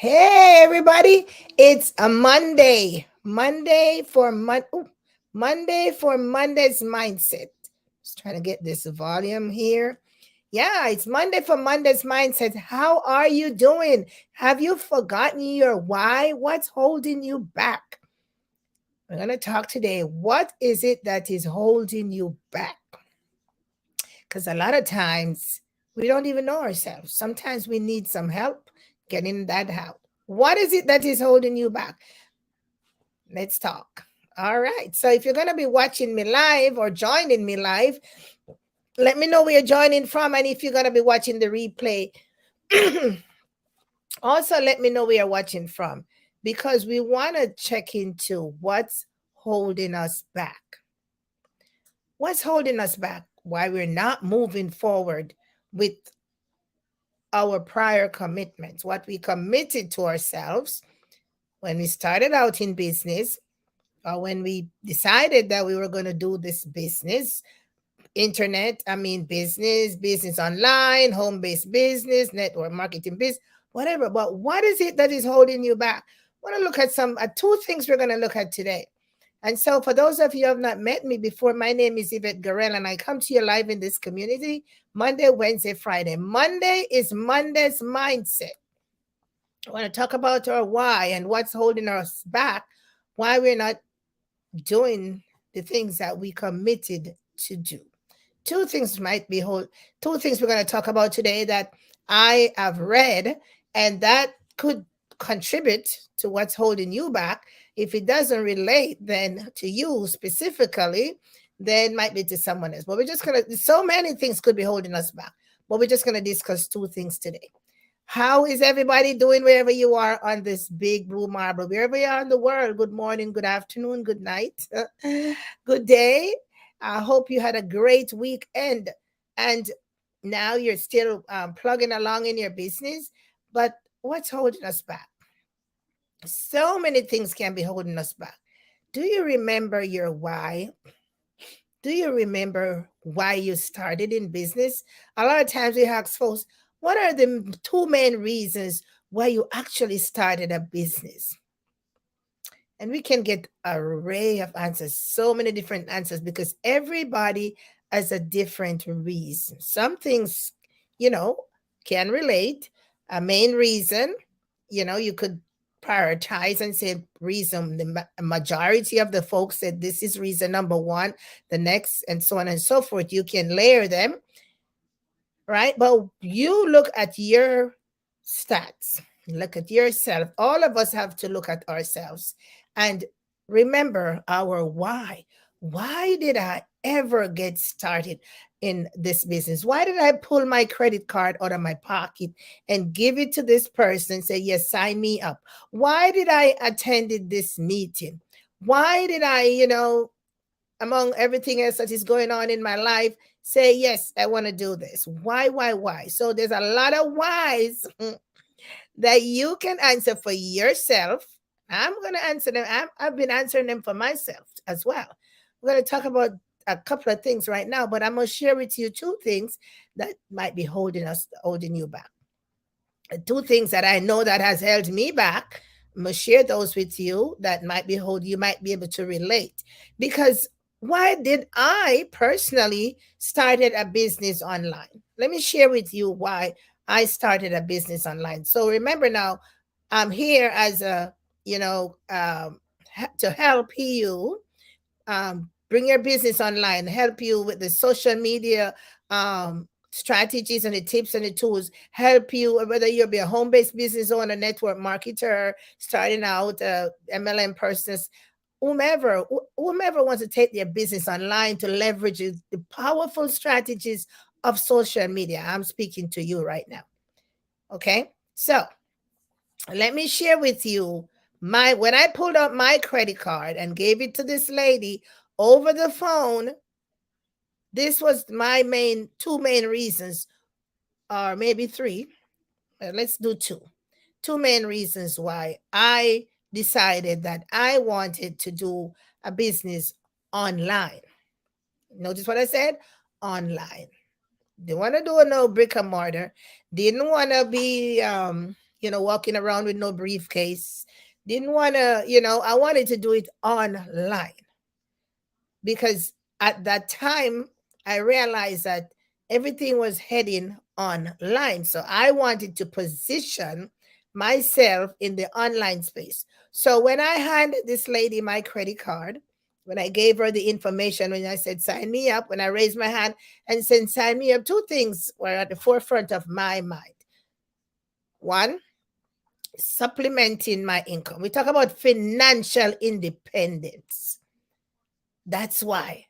Hey everybody, it's a Monday. Monday for Monday's mindset. Just trying to get this volume here. Yeah, it's Monday for Monday's mindset. How are you doing? Have you forgotten your why? What's holding you back? We're going to talk today. What is it that is holding you back? Because a lot of times we don't even know ourselves. Sometimes we need some help getting that out. What is it that is holding you back? Let's talk. All right. So if you're going to be watching me live or joining me live, let me know where you're joining from. And if you're going to be watching the replay, also let me know where you're watching from because we want to check into what's holding us back. What's holding us back? Why we're not moving forward with our prior commitments, what we committed to ourselves when we started out in business, or when we decided that we were going to do this business, business online, home based business, network marketing business, whatever. But what is it that is holding you back? I want to look at some two things we're going to look at today. And so, for those of you who have not met me before, my name is Yvette Garel, and I come to you live in this community Monday, Wednesday, Friday. Monday is Monday's mindset. I want to talk about our why and what's holding us back, why we're not doing the things that we committed to do. Two things two things we're going to talk about today that I have read and that could contribute to what's holding you back. If it doesn't relate then to you specifically, then it might be to someone else. But we're just going to, so many things could be holding us back. But we're just going to discuss two things today. How is everybody doing wherever you are on this big blue marble? Wherever you are in the world, good morning, good afternoon, good night, good day. I hope you had a great weekend and now you're still plugging along in your business. But what's holding us back? So many things can be holding us back. Do you remember your why? Do you remember why you started in business? A lot of times we ask folks, what are the two main reasons why you actually started a business? And we can get an array of answers, so many different answers, because everybody has a different reason. Some things, you know, can relate. A main reason, you could prioritize and say reason. The majority of the folks said this is reason number one, the next, and so on and so forth. You can layer them, right? But you look at your stats, look at yourself. All of us have to look at ourselves and remember our why. Why did I ever get started in this business? Why did I pull my credit card out of my pocket and give it to this person and say, yes, sign me up? Why did I attended this meeting? Why did I, among everything else that is going on in my life, say, yes, I want to do this? Why? So there's a lot of whys that you can answer for yourself. I'm going to answer them. I've been answering them for myself as well. We're going to talk about a couple of things right now, but I'm going to share with you two things that might be holding you back. Two things that I know that has held me back. I'm going to share those with you that you might be able to relate. Because why did I personally started a business online? Let me share with you why I started a business online. So remember now, I'm here as to help you bring your business online, help you with the social media strategies and the tips and the tools, help you whether you'll be a home-based business owner, network marketer, starting out, MLM persons, whomever wants to take their business online to leverage the powerful strategies of social media. I'm speaking to you right now. Okay, so let me share with you when I pulled out my credit card and gave it to this lady over the phone. This was my two main reasons, or maybe three. Let's do two main reasons why I decided that I wanted to do a business online. Notice what I said? Online. Didn't want to do no brick and mortar. Didn't want to be walking around with no briefcase. Didn't want to, I wanted to do it online because at that time I realized that everything was heading online. So I wanted to position myself in the online space. So when I handed this lady my credit card, when I gave her the information, when I said, sign me up, when I raised my hand and said, sign me up, two things were at the forefront of my mind. One, supplementing my income. We talk about financial independence. That's why.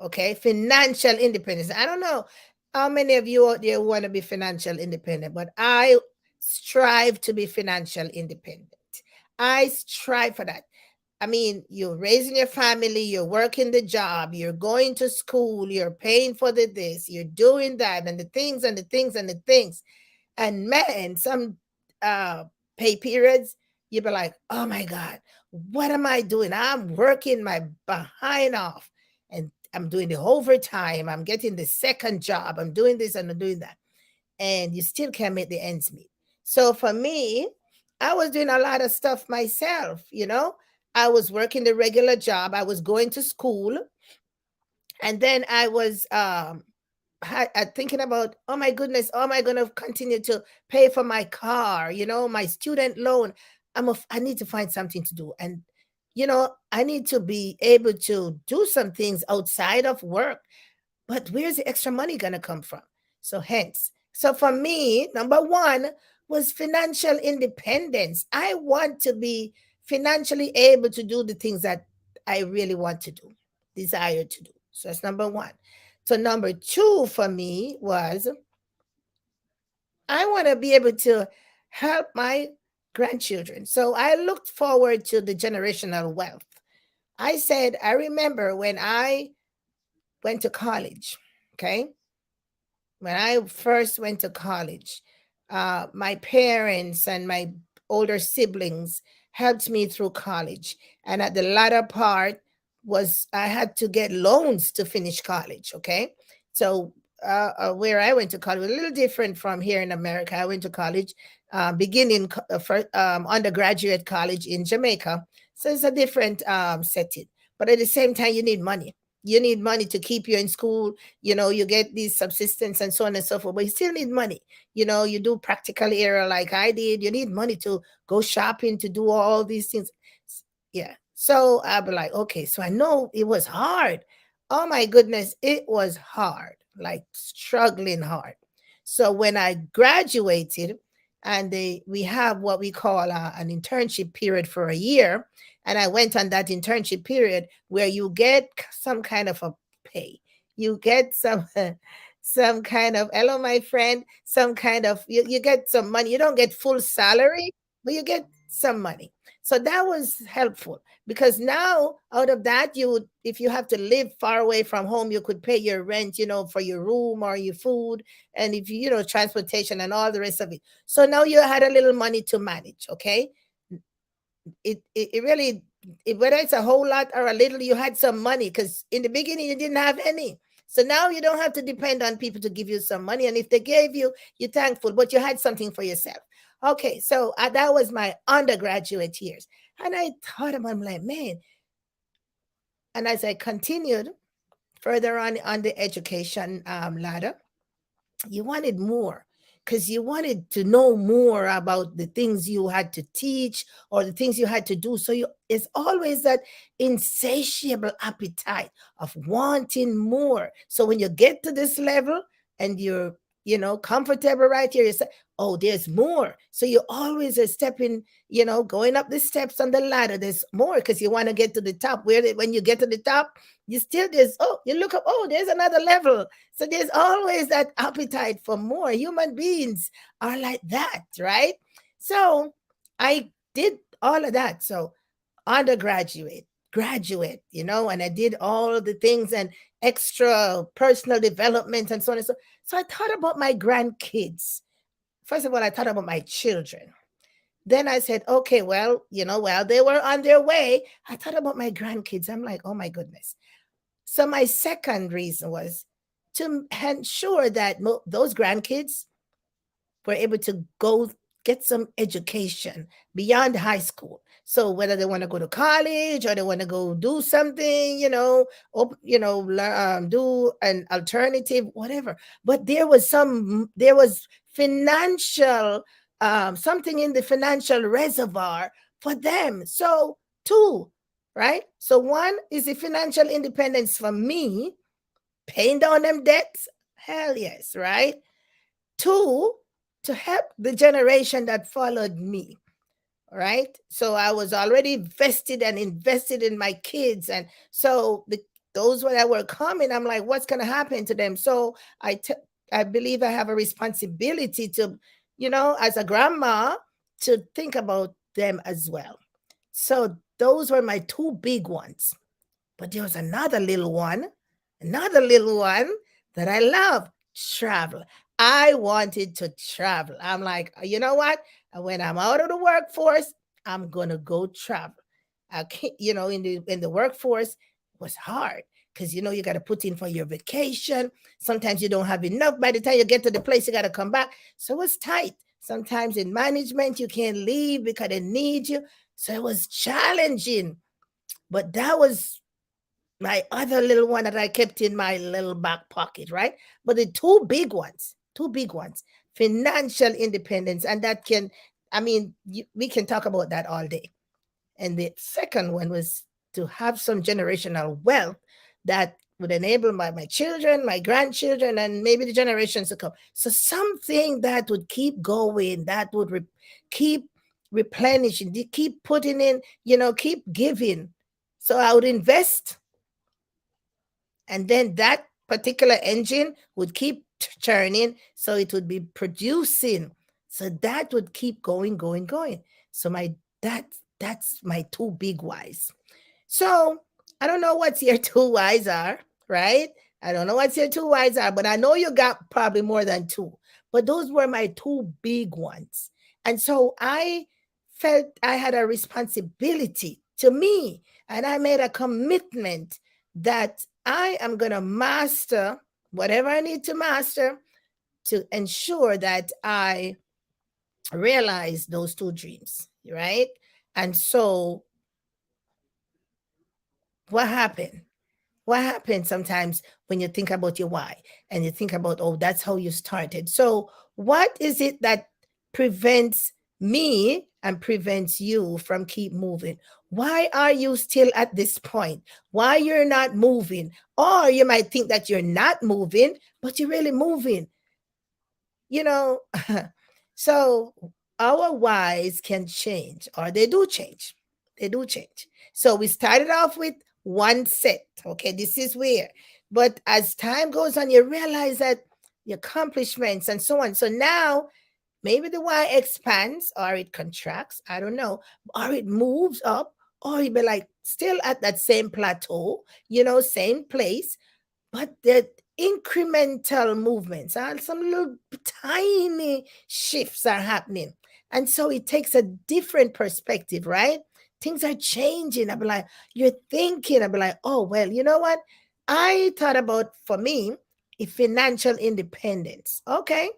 Okay, financial independence. I don't know how many of you out there want to be financial independent, but I strive to be financial independent. I strive for that. I mean, you're raising your family, you're working the job, you're going to school, you're paying for the this, you're doing that, and the things and the things and the things. And man, some pay periods, you'll be like, oh my God, what am I doing? I'm working my behind off and I'm doing the overtime. I'm getting the second job. I'm doing this and I'm doing that. And you still can't make the ends meet. So for me, I was doing a lot of stuff myself. I was working the regular job. I was going to school. And then I was thinking about, oh my goodness, how am I going to continue to pay for my car, my student loan? I need to find something to do. And, I need to be able to do some things outside of work. But where's the extra money going to come from? So for me, number one was financial independence. I want to be financially able to do the things that I really want to do, desire to do. So that's number one. So number two for me was I want to be able to help my grandchildren. So I looked forward to the generational wealth. I said, I remember when I went to college, okay? When I first went to college, my parents and my older siblings helped me through college. And at the latter part was I had to get loans to finish college. Okay. So where I went to college was a little different from here in America. I went to college, beginning first, undergraduate college in Jamaica. So it's a different setting. But at the same time, you need money. You need money to keep you in school. You get these subsistence and so on and so forth, but you still need money. You do practical area like I did. You need money to go shopping, to do all these things. Yeah. So I'll be like, okay, so I know it was hard. Oh my goodness, it was hard, like struggling hard. So when I graduated, and we have what we call an internship period for a year, and I went on that internship period where you get some kind of a pay. You get some some kind of, hello my friend, some kind of, you get some money. You don't get full salary, but you get some money. So that was helpful because now out of that, if you have to live far away from home, you could pay your rent, for your room or your food, and if transportation and all the rest of it. So now you had a little money to manage. Okay. It really, whether it's a whole lot or a little, you had some money because in the beginning you didn't have any. So now you don't have to depend on people to give you some money. And if they gave you, you're thankful, but you had something for yourself. Okay, so that was my undergraduate years. And I thought about, I'm like, man. And as I continued further on the education ladder, you wanted more because you wanted to know more about the things you had to teach or the things you had to do. So it's always that insatiable appetite of wanting more. So when you get to this level and you're comfortable right here, you say, oh, there's more. So you're always a stepping, going up the steps on the ladder. There's more because you want to get to the top. When you get to the top, you look up, oh, there's another level. So there's always that appetite for more. Human beings are like that, right? So I did all of that. So undergraduate, graduate, and I did all the things and extra personal development and so on and so. So I thought about my grandkids. First of all, I thought about my children. Then I said, okay, well, while they were on their way, I thought about my grandkids. I'm like, oh my goodness. So my second reason was to ensure that those grandkids were able to go get some education beyond high school. So whether they want to go to college or they want to go do something, do an alternative, whatever. But there was financial, something in the financial reservoir for them. So two, right? So one is the financial independence for me, paying down them debts. Hell yes, right? Two, to help the generation that followed me, right? So I was already vested and invested in my kids. And so those that were coming, I'm like, what's going to happen to them? So I believe I have a responsibility to, as a grandma, to think about them as well. So those were my two big ones. But there was another little one that I love: travel. I wanted to travel. I'm like, you know what? When I'm out of the workforce, I'm gonna go travel. I can't, in the workforce was hard because you got to put in for your vacation. Sometimes you don't have enough. By the time you get to the place, you got to come back. So it was tight. Sometimes in management, you can't leave because they need you. So it was challenging. But that was my other little one that I kept in my little back pocket, right? But the two big ones, financial independence, and that can, we can talk about that all day. And the second one was to have some generational wealth that would enable my children, my grandchildren, and maybe the generations to come. So something that would keep going, that would keep replenishing, keep putting in, keep giving. So I would invest, and then that particular engine would keep churning, so it would be producing, so that would keep going. So that's my two big whys. So I don't know what your two whys are, right? I don't know what your two whys are, but I know you got probably more than two. But those were my two big ones. And so I felt I had a responsibility to me, and I made a commitment that I am going to master whatever I need to master to ensure that I realize those two dreams, right? And so what happened? What happens sometimes when you think about your why and you think about, oh, that's how you started? So what is it that prevents me and prevents you from keep moving? Why are you still at this point? Why you're not moving? Or you might think that you're not moving, but you're really moving. You know, so our whys can change, or they do change. They do change. So we started off with one set. Okay, this is where. But as time goes on, you realize that the accomplishments and so on. So now maybe the why expands or it contracts. I don't know. Or it moves up, or it be like still at that same plateau, same place, but the incremental movements and some little tiny shifts are happening. And so it takes a different perspective, right? Things are changing. I'll be like, you're thinking, I'll be like, oh, well, you know what? I thought about, for me, a financial independence. Okay.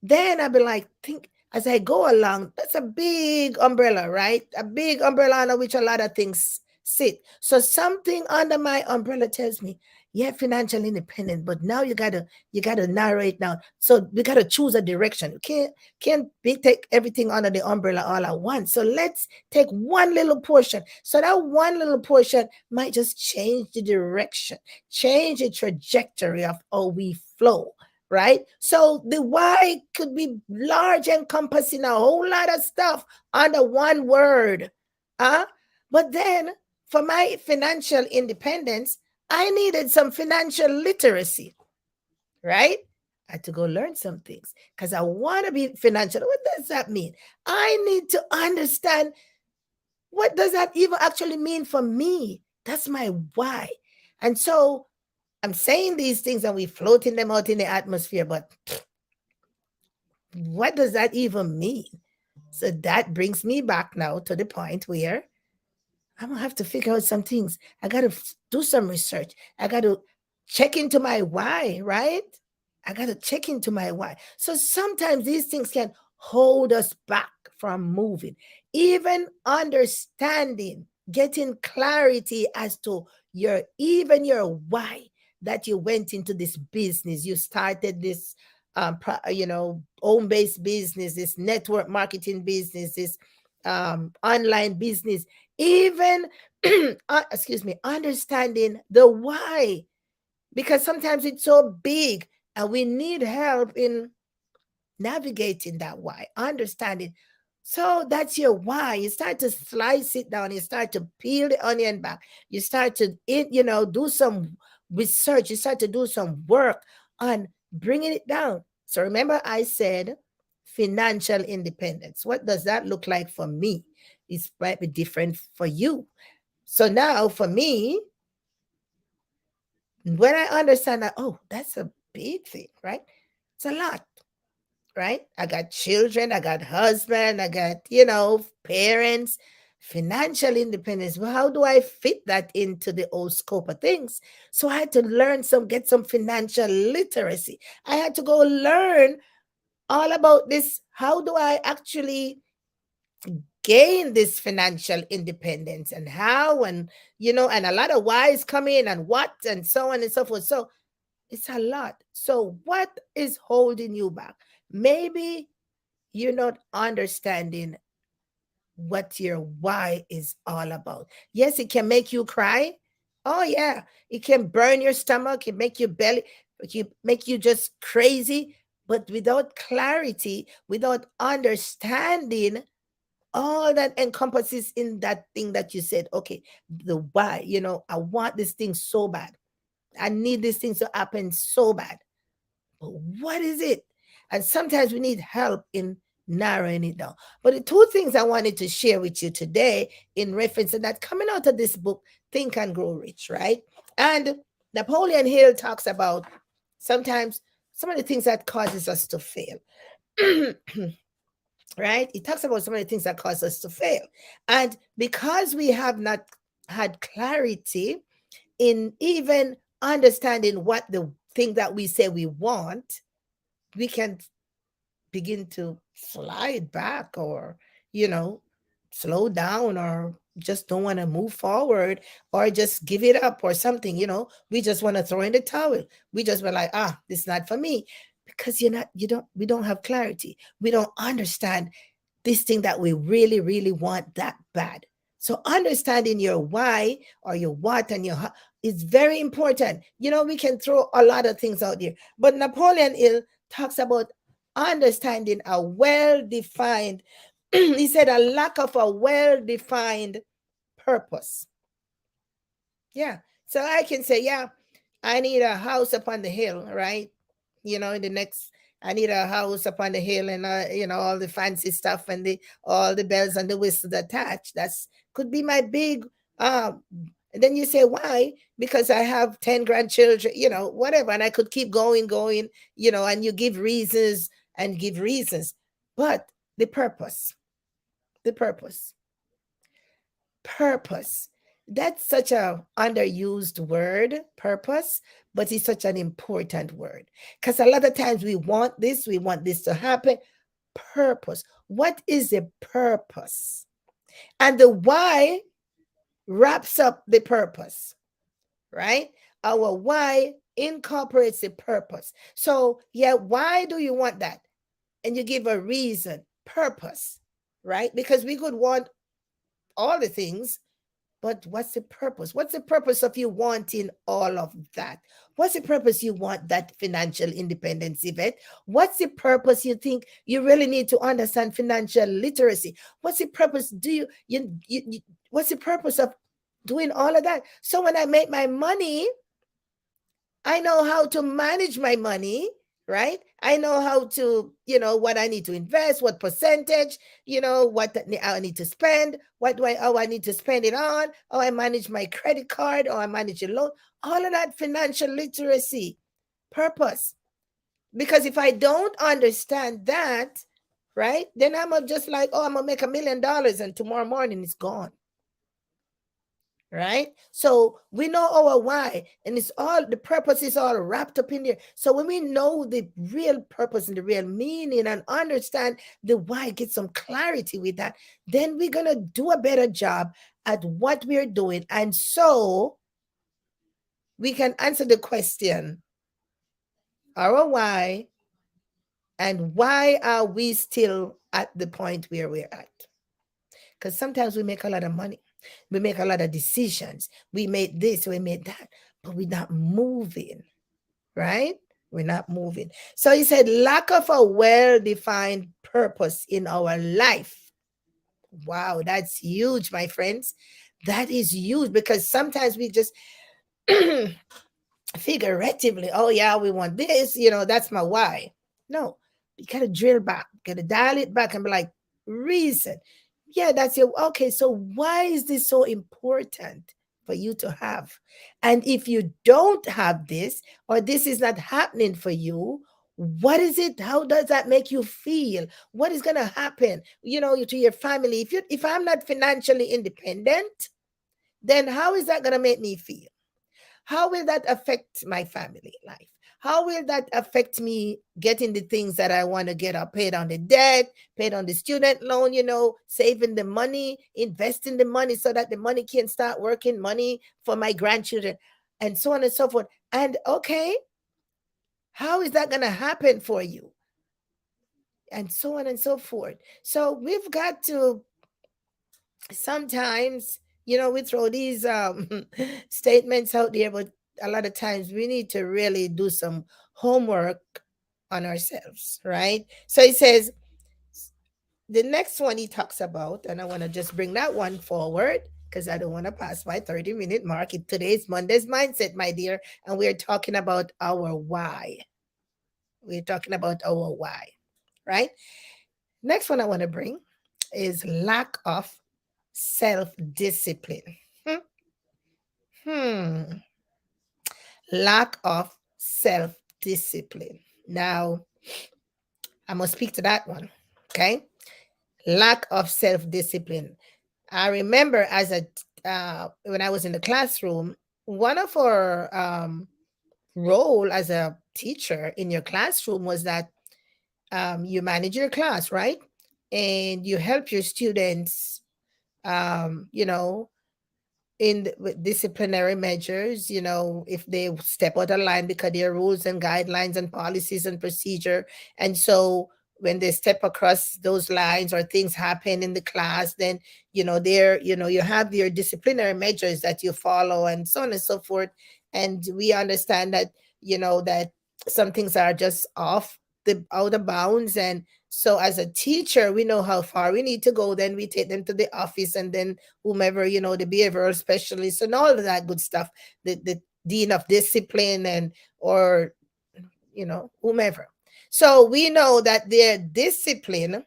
Then I'll be like, think as I go along, that's a big umbrella, right? A big umbrella under which a lot of things sit. So something under my umbrella tells me, yeah, financial independent, but now you gotta narrow it down. So we gotta choose a direction. You can't take everything under the umbrella all at once. So let's take one little portion. So that one little portion might just change the direction, change the trajectory of how we flow, right? So the why could be large, encompassing a whole lot of stuff under one word. But then for my financial independence, I needed some financial literacy, right? I had to go learn some things because I want to be financial. What does that mean? I need to understand, what does that even actually mean for me? That's my why. And so I'm saying these things and we floating them out in the atmosphere, but what does that even mean? So that brings me back now to the point where I'm gonna have to figure out some things. I gotta do some research. I gotta check into my why, right? I gotta check into my why. So sometimes these things can hold us back from moving. Even understanding, getting clarity as to your why that you went into this business. You started this home-based business, this network marketing business, this online business. Even excuse me, understanding the why, because sometimes it's so big and we need help in navigating that why, understanding. So that's your why. You start to slice it down. You start to peel the onion back. You start to, do some research. You start to do some work on bringing it down. So remember, I said financial independence. What does that look like for me? It might be different for you. So now for me, when I understand that, oh, that's a big thing, right? It's a lot, right? I got children, I got husband, I got, parents, financial independence. Well, how do I fit that into the old scope of things? So I had to get some financial literacy. I had to go learn all about this. How do I actually gain this financial independence, and how, and a lot of whys come in, and what, and so on and so forth. So it's a lot. So what is holding you back? Maybe you're not understanding what your why is all about. Yes, it can make you cry. Oh yeah, it can burn your stomach, it make your belly, make you just crazy. But without clarity, without understanding all that encompasses in that thing that you said, okay, the why, I want this thing so bad. I need this thing to happen so bad. But what is it? And sometimes we need help in narrowing it down. But the two things I wanted to share with you today in reference to that, coming out of this book, Think and Grow Rich, right? And Napoleon Hill talks about sometimes some of the things that causes us to fail. Right? He talks about some of the things that cause us to fail. And because we have not had clarity in even understanding what the thing that we say we want, we can begin to slide back, or, slow down, or just don't want to move forward, or just give it up or something. We just want to throw in the towel. We just were like, this is not for me, because we don't have clarity. We don't understand this thing that we really, really want that bad. So understanding your why, or your what, and your how is very important. We can throw a lot of things out there, but Napoleon Hill talks about understanding a well-defined, he said, a lack of a well-defined purpose. Yeah. So I can say, yeah, I need a house up on the hill, right? In the next, I need a house up on the hill, and all the fancy stuff, and all the bells and the whistles attached. That's could be my big and then you say, why? Because I have 10 grandchildren, whatever. And I could keep going, and you give reasons and give reasons. But the purpose, the purpose, purpose. That's such a underused word, purpose, but it's such an important word, because a lot of times we want this to happen. Purpose. What is the purpose? And the why wraps up the purpose, right? Our why incorporates the purpose. So, yeah, why do you want that? And you give a reason, purpose, right? Because we could want all the things, but what's the purpose? What's the purpose of you wanting all of that? What's the purpose you want that financial independence, Yvette? What's the purpose you think you really need to understand financial literacy? What's the purpose? What's the purpose of doing all of that? So when I make my money, I know how to manage my money, right? I know how to, what I need to invest, what percentage, what I need to spend, how I need to spend it on, how I manage my credit card, or I manage a loan, all of that financial literacy, purpose. Because if I don't understand that, right, then I'm just like, I'm gonna make $1 million and tomorrow morning it's gone. right? So we know our why, and it's all the purpose is all wrapped up in there. So when we know the real purpose and the real meaning and understand the why, get some clarity with that, then we're gonna do a better job at what we're doing. And so we can answer the question, our why, and why are we still at the point where we're at? Because sometimes we make a lot of money, we make a lot of decisions, we made this, we made that, but we're not moving, right? We're not moving. So he said, lack of a well defined purpose in our life. Wow, that's huge, my friends. That is huge because sometimes we just figuratively, oh, yeah, we want this, that's my why. No, you gotta drill back, gotta dial it back and be like, reason. Yeah, that's your okay. So why is this so important for you to have? And if you don't have this, or this is not happening for you, what is it? How does that make you feel? What is gonna happen, to your family? If I'm not financially independent, then how is that gonna make me feel? How will that affect my family life? How will that affect me getting the things that I want to get up, paid on the debt, paid on the student loan, saving the money, investing the money so that the money can start working, money for my grandchildren, and so on and so forth. And okay, how is that going to happen for you? And so on and so forth. So we've got to sometimes, we throw these statements out there, but a lot of times we need to really do some homework on ourselves, right? So he says, the next one he talks about, and I want to just bring that one forward because I don't want to pass my 30-minute mark. Today's Monday's Mindset, my dear, and we're talking about our why. We're talking about our why, right? Next one I want to bring is lack of self discipline. Hmm. Lack of self discipline. Now, I must speak to that one. Okay. Lack of self discipline. I remember when I was in the classroom, one of our role as a teacher in your classroom was that you manage your class, right? And you help your students, um, you know, with disciplinary measures, if they step out of line, because there are rules and guidelines and policies and procedure. And so when they step across those lines or things happen in the class, then, you have your disciplinary measures that you follow and so on and so forth. And we understand that, that some things are just off the out of bounds. And so as a teacher, we know how far we need to go. Then we take them to the office, and then whomever, the behavioral specialist and all of that good stuff, the dean of discipline, and or whomever. So we know that their discipline,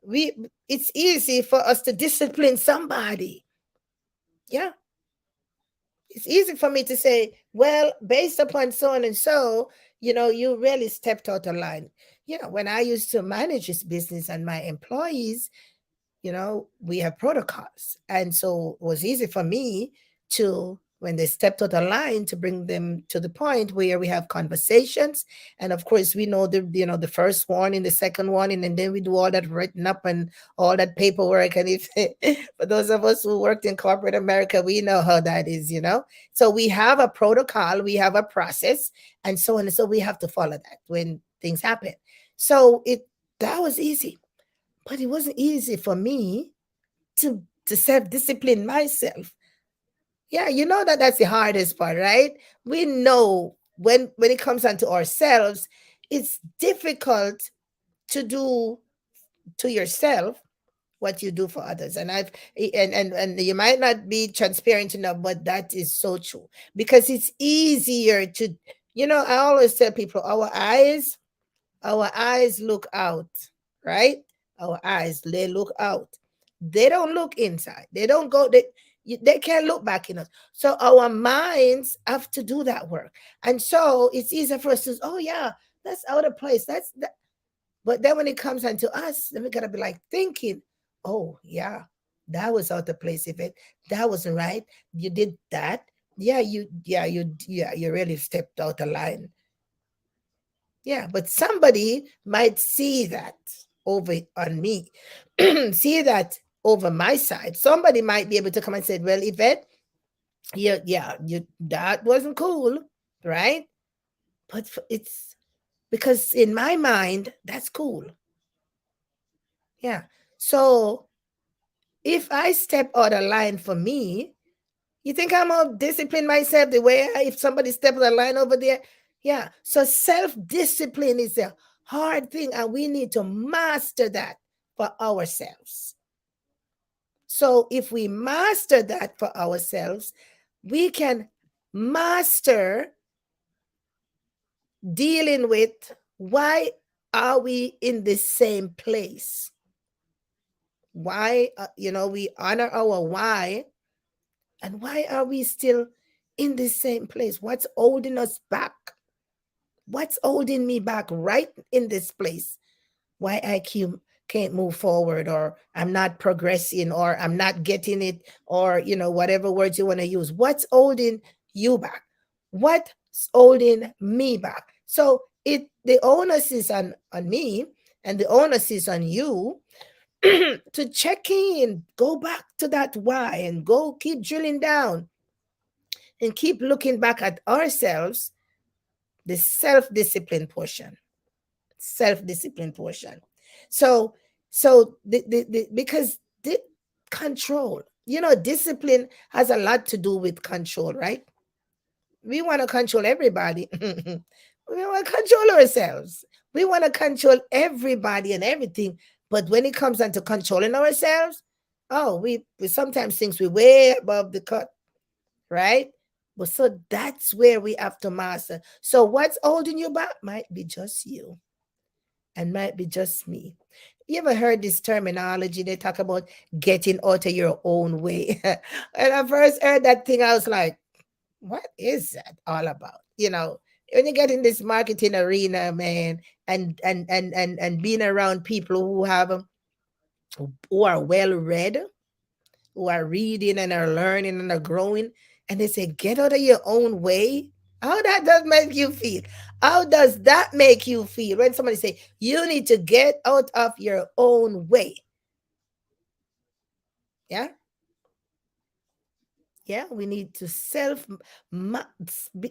we it's easy for us to discipline somebody. Yeah, it's easy for me to say, well, based upon so on and so, you really stepped out of line. When I used to manage this business and my employees, we have protocols. And so it was easy for me to, when they stepped out of line, to bring them to the point where we have conversations. And of course, we know the first warning, the second warning, and then we do all that written up and all that paperwork. And if for those of us who worked in corporate America, we know how that is. So we have a protocol, we have a process, and so on. And so we have to follow that when things happen. So that was easy, but it wasn't easy for me to self-discipline myself. Yeah, that's the hardest part, right? We know when it comes onto ourselves, it's difficult to do to yourself what you do for others. And and you might not be transparent enough, but that is so true, because it's easier to, I always tell people, our eyes look out, right? Our eyes, they look out. They don't look inside. They don't go, they can't look back in us. So our minds have to do that work. And so it's easier for us to, oh yeah, that's out of place. That's that. But then when it comes onto us, then we gotta be like thinking, oh yeah. That was out of place, Yvette. That wasn't right. You did that. You really stepped out of line. Yeah, but somebody might see that over on me, see that over my side. Somebody might be able to come and say, "Well, Yvette, you that wasn't cool, right?" But it's because in my mind, that's cool. Yeah. So if I step out of line for me, you think I'm gonna discipline myself the way if somebody steps the line over there? Yeah. So self-discipline is a hard thing, and we need to master that for ourselves. So if we master that for ourselves, we can master dealing with why are we in the same place? Why, we honor our why, and why are we still in the same place? What's holding us back? What's holding me back right in this place? Why I can't move forward, or I'm not progressing, or I'm not getting it, or whatever words you want to use. What's holding you back? What's holding me back? So the onus is on me, and the onus is on you to check in, go back to that why, and go keep drilling down and keep looking back at ourselves, the self-discipline portion. Self-discipline portion. So because the control, discipline has a lot to do with control, right? We want to control everybody. We want to control ourselves. We want to control everybody and everything. But when it comes down to controlling ourselves, oh, we sometimes think we're way above the cut, right? But so that's where we have to master. So what's holding you back might be just you, and might be just me. You ever heard this terminology? They talk about getting out of your own way. When I first heard that thing, I was like, what is that all about? When you get in this marketing arena, man, and being around people who are well read, who are reading and are learning and are growing, and they say, get out of your own way. How that does make you feel? How does that make you feel when somebody say you need to get out of your own way? Yeah. Yeah, we need to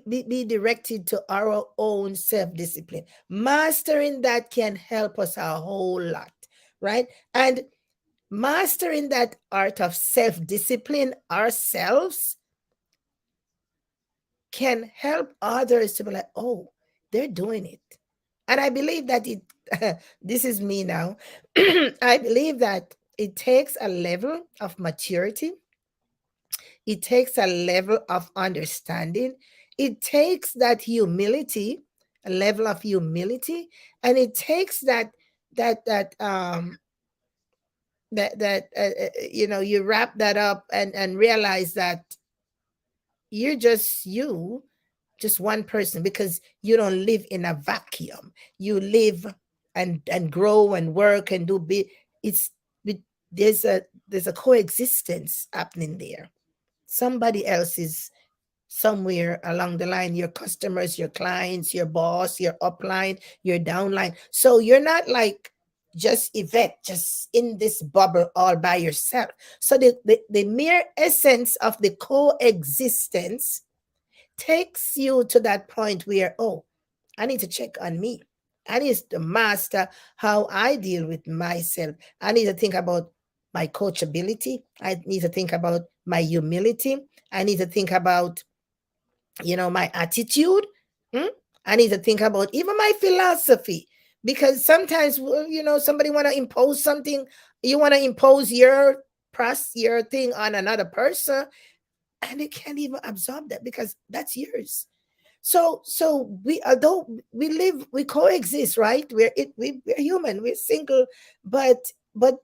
be directed to our own self-discipline. Mastering that can help us a whole lot, right? And mastering that art of self-discipline ourselves can help others to be like, oh, they're doing it. And I believe that this is me now. I believe that it takes a level of maturity. It takes a level of understanding. It takes that humility, a level of humility, and it takes that that you wrap that up and realize that you're just just one person, because you don't live in a vacuum. You live and grow and work and do bit. It's there's a coexistence happening there. Somebody else is somewhere along the line, your customers, your clients, your boss, your upline, your downline. So you're not like just Yvette, just in this bubble all by yourself. So the mere essence of the coexistence takes you to that point where, oh, I need to check on me. I need to master how I deal with myself. I need to think about my coachability. I need to think about my humility. I need to think about, my attitude. Hmm? I need to think about even my philosophy. Because sometimes, somebody want to impose something. You want to impose your thing on another person, and they can't even absorb that because that's yours. So we, although we coexist, right? We're human, we're single, but but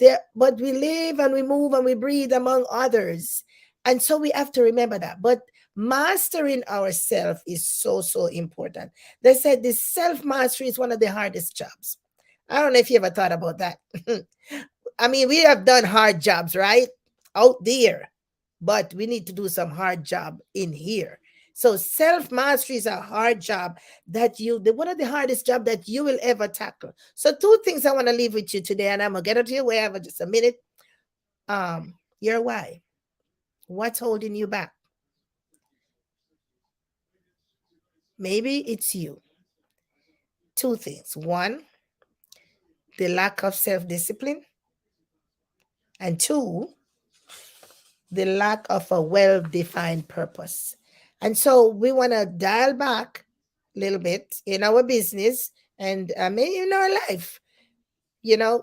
we live and we move and we breathe among others, and so we have to remember that. But mastering ourselves is so important. They said this self mastery is one of the hardest jobs. I don't know if you ever thought about that. I mean, we have done hard jobs, right? out there, but we need to do some hard job in here. So self mastery is a hard job that one of the hardest job that you will ever tackle. So two things I want to leave with you today, and I'm gonna get into your way. I have just a minute. Your why. What's holding you back? Maybe it's you. Two things. One, the lack of self discipline, and two, the lack of a well defined purpose. And so we want to dial back a little bit in our business and maybe in our life.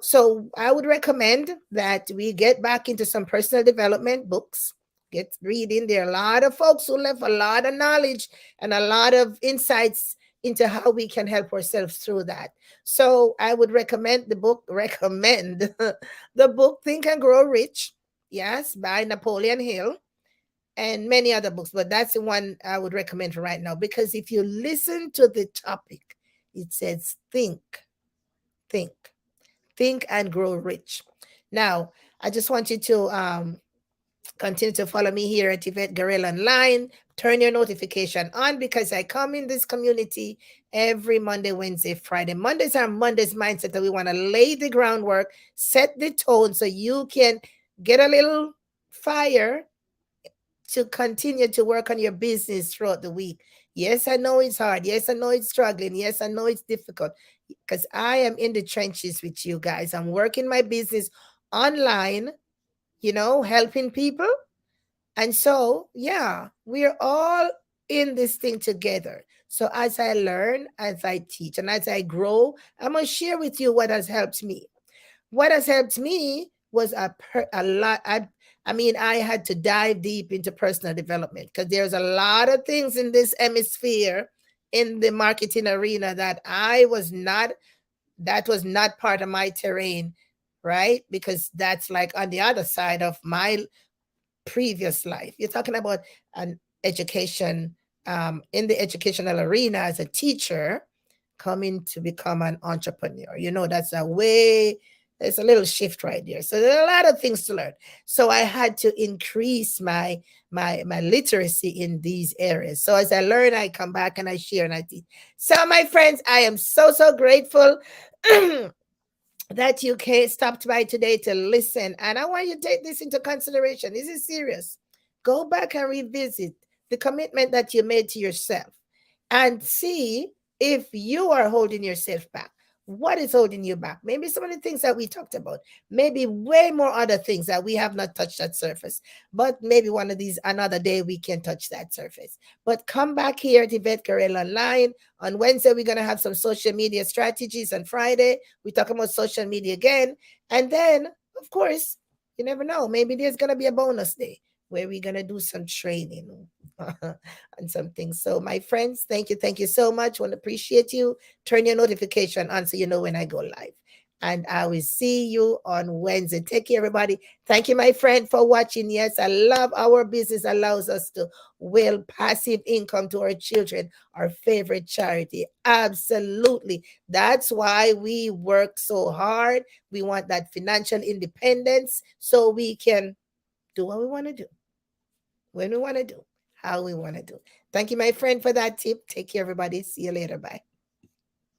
So I would recommend that we get back into some personal development books, get reading. There are a lot of folks who left a lot of knowledge and a lot of insights into how we can help ourselves through that. So I would recommend the book Think and Grow Rich, yes, by Napoleon Hill, and many other books, but that's the one I would recommend for right now, because if you listen to the topic, it says think think and grow rich. Now, I just want you to continue to follow me here at Yvette Guerrero Online. Turn your notification on, because I come in this community every Monday, Wednesday, Friday. Mondays are Mondays mindset, that we want to lay the groundwork, set the tone so you can get a little fire to continue to work on your business throughout the week. Yes, I know it's hard. Yes, I know it's struggling. Yes, I know it's difficult, because I am in the trenches with you guys. I'm working my business online, helping people. And so, yeah, we're all in this thing together. So as I learn, as I teach, and as I grow, I'm going to share with you what has helped me. What has helped me was a lot. I had to dive deep into personal development, because there's a lot of things in this hemisphere, in the marketing arena, that was not part of my terrain, right? Because that's like on the other side of my previous life. You're talking about an education, in the educational arena as a teacher, coming to become an entrepreneur. That's there's a little shift right there. So there are a lot of things to learn. So I had to increase my literacy in these areas. So as I learn, I come back and I share and I teach. So my friends, I am so grateful that you stopped by today to listen. And I want you to take this into consideration. This is serious. Go back and revisit the commitment that you made to yourself and see if you are holding yourself back. What is holding you back? Maybe some of the things that we talked about, maybe way more other things that we have not touched that surface. But maybe one of these, another day, we can touch that surface. But come back here at Yvette Guerrero Online. On Wednesday, we're going to have some social media strategies. On Friday, we talk about social media again. And then, of course, you never know. Maybe there's going to be a bonus day where we're going to do some training and some things. So, my friends, thank you. Thank you so much. Want to appreciate you. Turn your notification on so you know when I go live. And I will see you on Wednesday. Take care, everybody. Thank you, my friend, for watching. Yes, I love our business allows us to will passive income to our children, our favorite charity. Absolutely. That's why we work so hard. We want that financial independence so we can do what we want to do, when we want to do, how we want to do. Thank you, my friend, for that tip. Take care, everybody. See you later. Bye.